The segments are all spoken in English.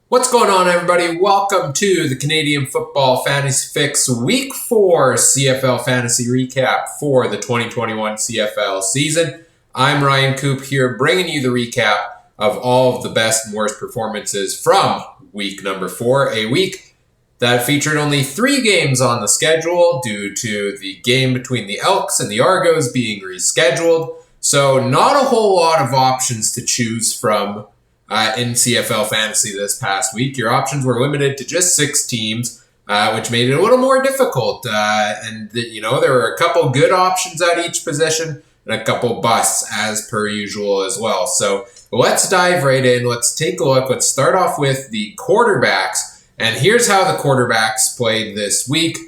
What's going on, everybody? Welcome to the Canadian Football Fantasy Fix Week 4 CFL Fantasy Recap for the 2021 CFL season. I'm Ryan Coop here, bringing you the recap of all of the best and worst performances from week number 4, a week that featured only 3 games on the schedule due to the game between the Elks and the Argos being rescheduled. So not a whole lot of options to choose from in CFL Fantasy this past week. Your options were limited to just 6 teams, which made it a little more difficult. There were a couple good options at each position and a couple busts as per usual as well. So let's dive right in. Let's take a look. Let's start off with the quarterbacks. And here's how the quarterbacks played this week.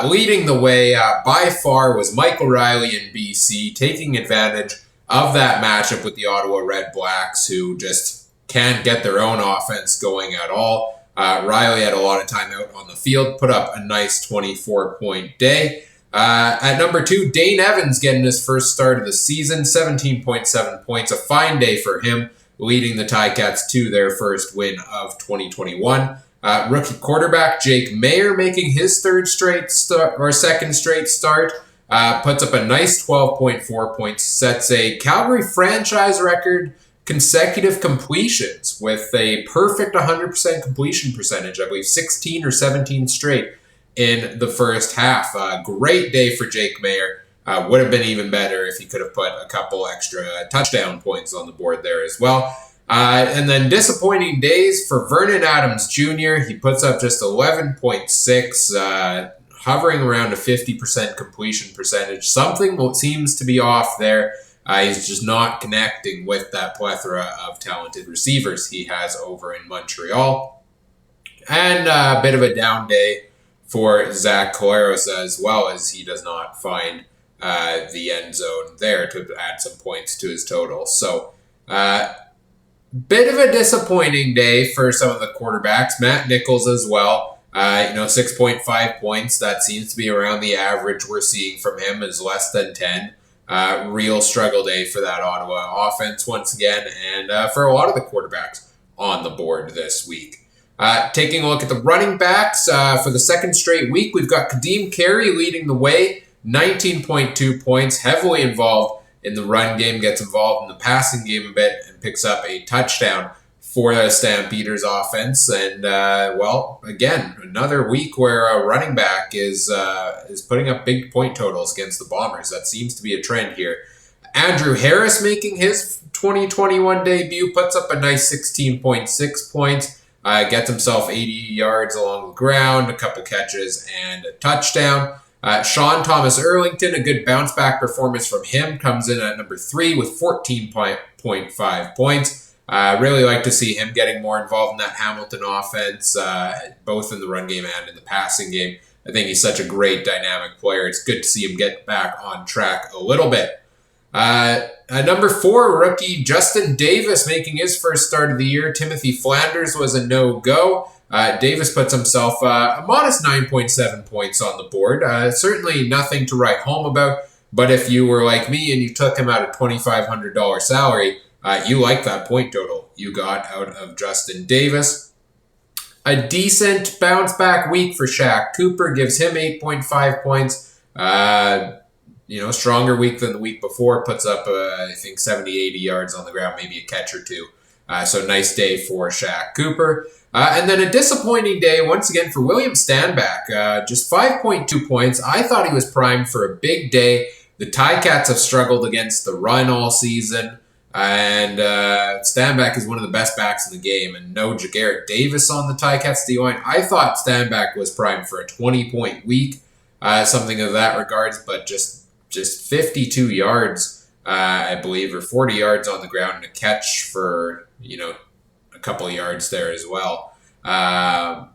Leading the way by far was Michael Riley in BC, taking advantage of that matchup with the Ottawa Red Blacks, who just can't get their own offense going at all. Riley had a lot of time out on the field, put up a nice 24-point day. At number 2, Dane Evans getting his first start of the season, 17.7 points, a fine day for him, leading the Ticats to their first win of 2021. Rookie quarterback Jake Mayer making his second straight start, puts up a nice 12.4 points, sets a Calgary franchise record consecutive completions with a perfect 100% completion percentage. I believe 16 or 17 straight in the first half. Great day for Jake Mayer. Would have been even better if he could have put a couple extra touchdown points on the board there as well. And then disappointing days for Vernon Adams Jr. He puts up just 11.6, hovering around a 50% completion percentage. Something seems to be off there. He's just not connecting with that plethora of talented receivers he has over in Montreal. And a bit of a down day for Zach Collaros as well, as he does not find the end zone there to add some points to his total. So, bit of a disappointing day for some of the quarterbacks. Matt Nichols as well. 6.5 points. That seems to be around the average we're seeing from him, is less than 10. Real struggle day for that Ottawa offense once again, and for a lot of the quarterbacks on the board this week. Taking a look at the running backs for the second straight week, we've got Kadeem Carey leading the way, 19.2 points, heavily involved in the run game, gets involved in the passing game a bit, and picks up a touchdown for the Stampeders offense. And, again, another week where a running back is putting up big point totals against the Bombers. That seems to be a trend here. Andrew Harris making his 2021 debut, puts up a nice 16.6 points, gets himself 80 yards along the ground, a couple catches, and a touchdown. Sean Thomas Erlington, a good bounce-back performance from him, comes in at number 3 with 14.5 points. Really like to see him getting more involved in that Hamilton offense, both in the run game and in the passing game. I think he's such a great dynamic player. It's good to see him get back on track a little bit. At number 4, rookie Justin Davis making his first start of the year. Timothy Flanders was a no-go. Davis puts himself a modest 9.7 points on the board. Certainly nothing to write home about, but if you were like me and you took him at a $2,500 salary, you like that point total you got out of Justin Davis. A decent bounce-back week for Shaq Cooper gives him 8.5 points. Stronger week than the week before. Puts up, 70, 80 yards on the ground, maybe a catch or two. So nice day for Shaq Cooper. And then a disappointing day once again for William Stanback. Just 5.2 points. I thought he was primed for a big day. The Ticats have struggled against the run all season. And Stanback is one of the best backs in the game, and no Jagarrett Davis on the Ticats D-line. I thought Stanback was primed for a 20-point week, something of that regards, but just 52 yards, I believe, or 40 yards on the ground, and a catch for a couple of yards there as well. Not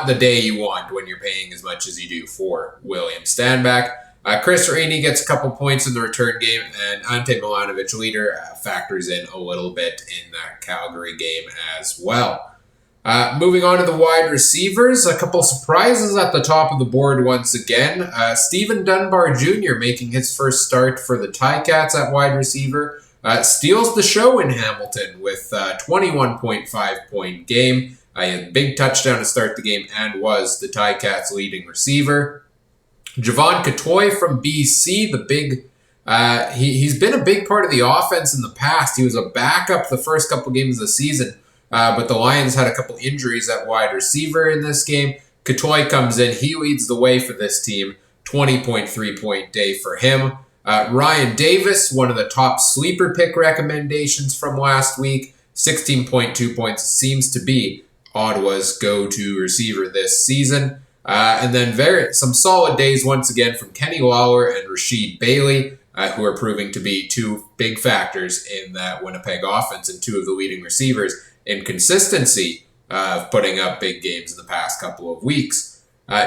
the day you want when you're paying as much as you do for William Stanback. Chris Rainey gets a couple points in the return game, and Ante Milanovic leader factors in a little bit in that Calgary game as well. Moving on to the wide receivers, a couple surprises at the top of the board once again. Stephen Dunbar Jr. making his first start for the Ticats at wide receiver. steals the show in Hamilton with a 21.5-point game. He had a big touchdown to start the game and was the Ticats' leading receiver. Javon Catoy from BC, he's been a big part of the offense in the past. He was a backup the first couple games of the season, but the Lions had a couple injuries at wide receiver in this game. Catoy comes in. He leads the way for this team. 20.3-point day for him. Ryan Davis, one of the top sleeper pick recommendations from last week. 16.2 points seems to be Ottawa's go-to receiver this season. And then some solid days once again from Kenny Lawler and Rasheed Bailey, who are proving to be two big factors in that Winnipeg offense and two of the leading receivers in consistency of putting up big games in the past couple of weeks.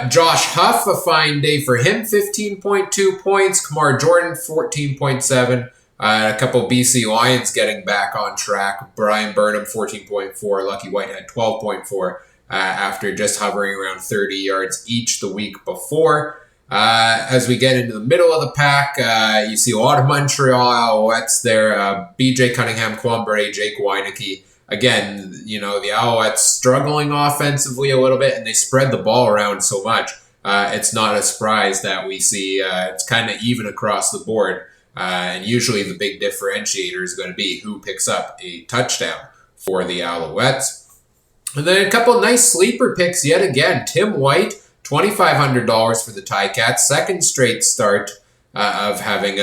Josh Huff, a fine day for him, 15.2 points. Kamar Jordan, 14.7. A couple BC Lions getting back on track. Brian Burnham, 14.4. Lucky Whitehead, 12.4. After just hovering around 30 yards each the week before. As we get into the middle of the pack, you see a lot of Montreal Alouettes there. BJ Cunningham, Kwambare, Jake Weineke. Again, the Alouettes struggling offensively a little bit, and they spread the ball around so much. It's not a surprise that we see it's kind of even across the board. And usually the big differentiator is going to be who picks up a touchdown for the Alouettes. And then a couple nice sleeper picks yet again. Tim White, $2,500 for the Ticats. Second straight start of having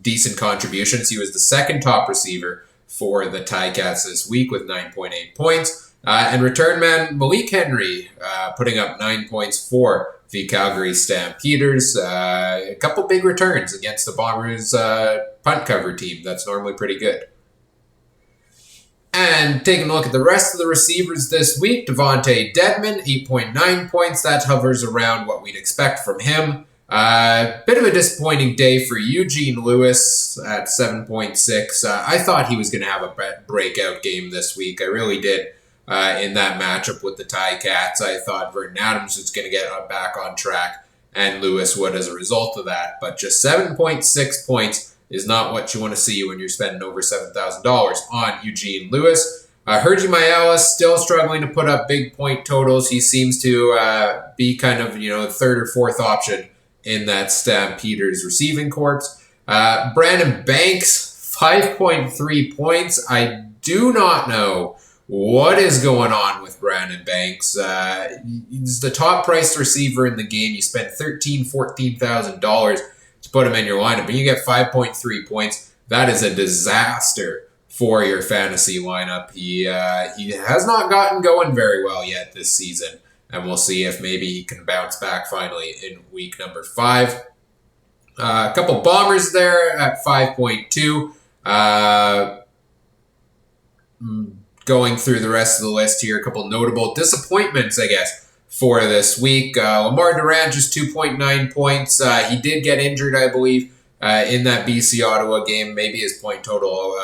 decent contributions. He was the second top receiver for the Ticats this week with 9.8 points. And return man Malik Henry putting up 9 points for the Calgary Stampeders. A couple big returns against the Bombers punt cover team. That's normally pretty good. And taking a look at the rest of the receivers this week, Devontae Dedmon, 8.9 points. That hovers around what we'd expect from him. Bit of a disappointing day for Eugene Lewis at 7.6. I thought he was going to have a breakout game this week. I really did in that matchup with the Ticats. I thought Vernon Adams was going to get back on track, and Lewis would as a result of that. But just 7.6 points is not what you want to see when you're spending over $7,000 on Eugene Lewis. Hergy Mayala still struggling to put up big point totals. He seems to be kind of, third or fourth option in that Stampeders receiving corps. Brandon Banks, 5.3 points. I do not know what is going on with Brandon Banks. He's the top priced receiver in the game. You spend $14,000 to put him in your lineup, and you get 5.3 points. That is a disaster for your fantasy lineup. He has not gotten going very well yet this season, and we'll see if maybe he can bounce back finally in week number 5. A couple Bombers there at 5.2. Going through the rest of the list here, a couple notable disappointments, I guess, for this week. Lamar Durant, just 2.9 points. He did get injured, I believe, in that BC-Ottawa game. Maybe his point total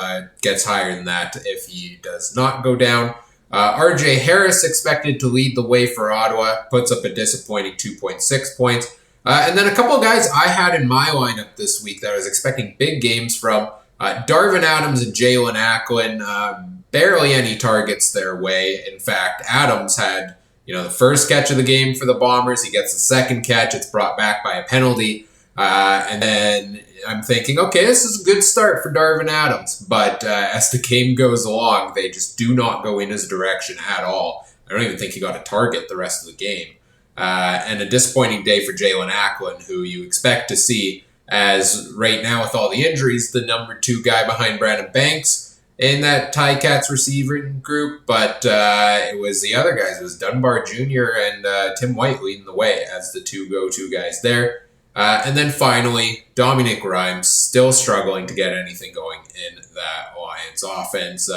gets higher than that if he does not go down. RJ Harris expected to lead the way for Ottawa, puts up a disappointing 2.6 points. And then a couple of guys I had in my lineup this week that I was expecting big games from. Darvin Adams and Jalen Acklin, barely any targets their way. In fact, Adams had the first catch of the game for the Bombers. He gets the second catch. It's brought back by a penalty. And then I'm thinking, okay, this is a good start for Darvin Adams. But as the game goes along, they just do not go in his direction at all. I don't even think he got a target the rest of the game. And a disappointing day for Jalen Acklin, who you expect to see as right now with all the injuries, the number 2 guy behind Brandon Banks in that Ticats receiving group. But it was the other guys. It was Dunbar Jr. and Tim White leading the way as the 2 go-to guys there. And then finally, Dominic Rhymes still struggling to get anything going in that Lions offense,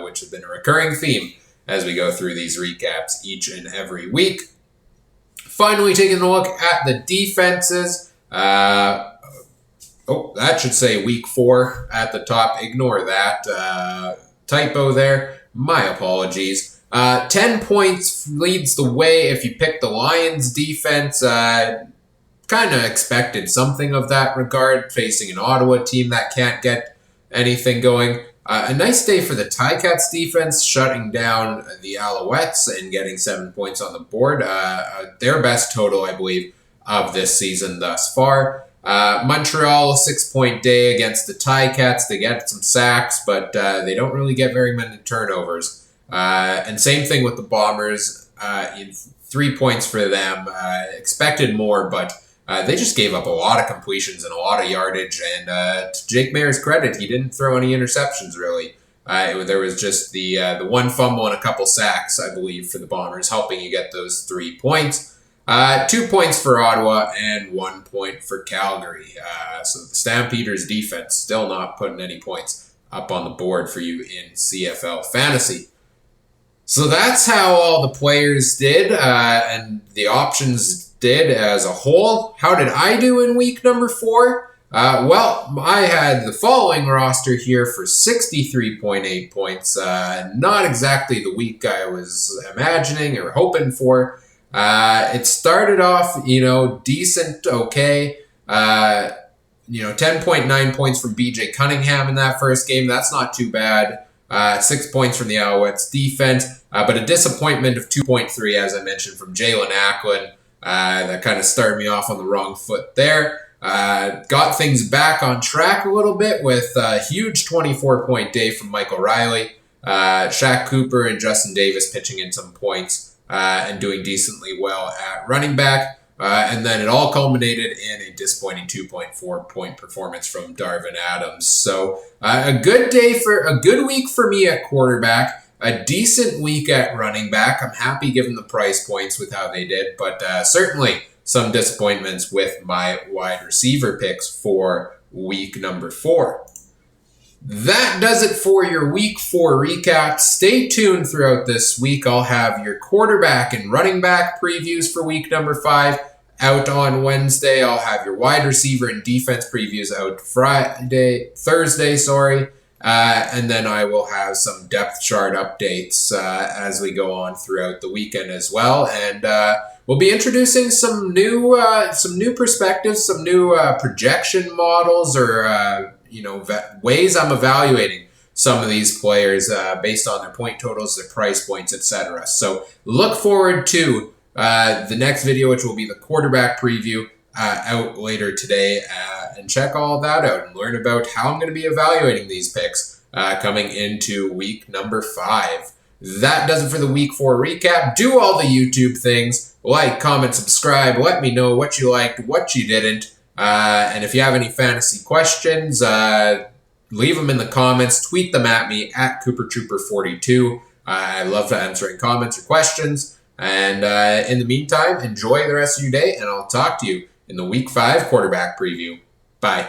which has been a recurring theme as we go through these recaps each and every week. Finally, taking a look at the defenses. That should say week 4 at the top. Ignore that typo there. My apologies. 10 points leads the way if you pick the Lions defense. Kind of expected something of that regard, facing an Ottawa team that can't get anything going. A nice day for the Ticats defense, shutting down the Alouettes and getting 7 points on the board. Their best total, I believe, of this season thus far. Montreal, 6-point day against the Ticats. They get some sacks, but they don't really get very many turnovers. And same thing with the Bombers. 3 points for them. Expected more, but they just gave up a lot of completions and a lot of yardage. And to Jake Mayer's credit, he didn't throw any interceptions, really. There was just the one fumble and a couple sacks, I believe, for the Bombers, helping you get those 3 points. 2 points for Ottawa and 1 point for Calgary. So the Stampeders defense still not putting any points up on the board for you in CFL Fantasy. So that's how all the players did and the options did as a whole. How did I do in week number 4? Well, I had the following roster here for 63.8 points. Not exactly the week I was imagining or hoping for. It started off, decent, okay. 10.9 points from BJ Cunningham in that first game. That's not too bad. 6 points from the Alouettes defense, but a disappointment of 2.3, as I mentioned, from Jalen Acklin. That kind of started me off on the wrong foot there. Got things back on track a little bit with a huge 24-point day from Michael Riley. Shaq Cooper and Justin Davis pitching in some points and doing decently well at running back. And then it all culminated in a disappointing 2.4 point performance from Darvin Adams. So a good week for me at quarterback, a decent week at running back. I'm happy given the price points with how they did, but certainly some disappointments with my wide receiver picks for week number 4. That does it for your week 4 recap. Stay tuned throughout this week. I'll have your quarterback and running back previews for week number 5 out on Wednesday. I'll have your wide receiver and defense previews out Thursday. And then I will have some depth chart updates as we go on throughout the weekend as well. And we'll be introducing some new perspectives, some new projection models, or ways I'm evaluating some of these players based on their point totals, their price points, etc. So look forward to the next video, which will be the quarterback preview out later today, and check all that out and learn about how I'm going to be evaluating these picks coming into week number 5. That does it for the week 4 recap. Do all the YouTube things. Like, comment, subscribe. Let me know what you liked, what you didn't. And if you have any fantasy questions, leave them in the comments. Tweet them at me at CooperTrooper42. I love answering comments or questions. And in the meantime, enjoy the rest of your day, and I'll talk to you in the Week 5 quarterback preview. Bye.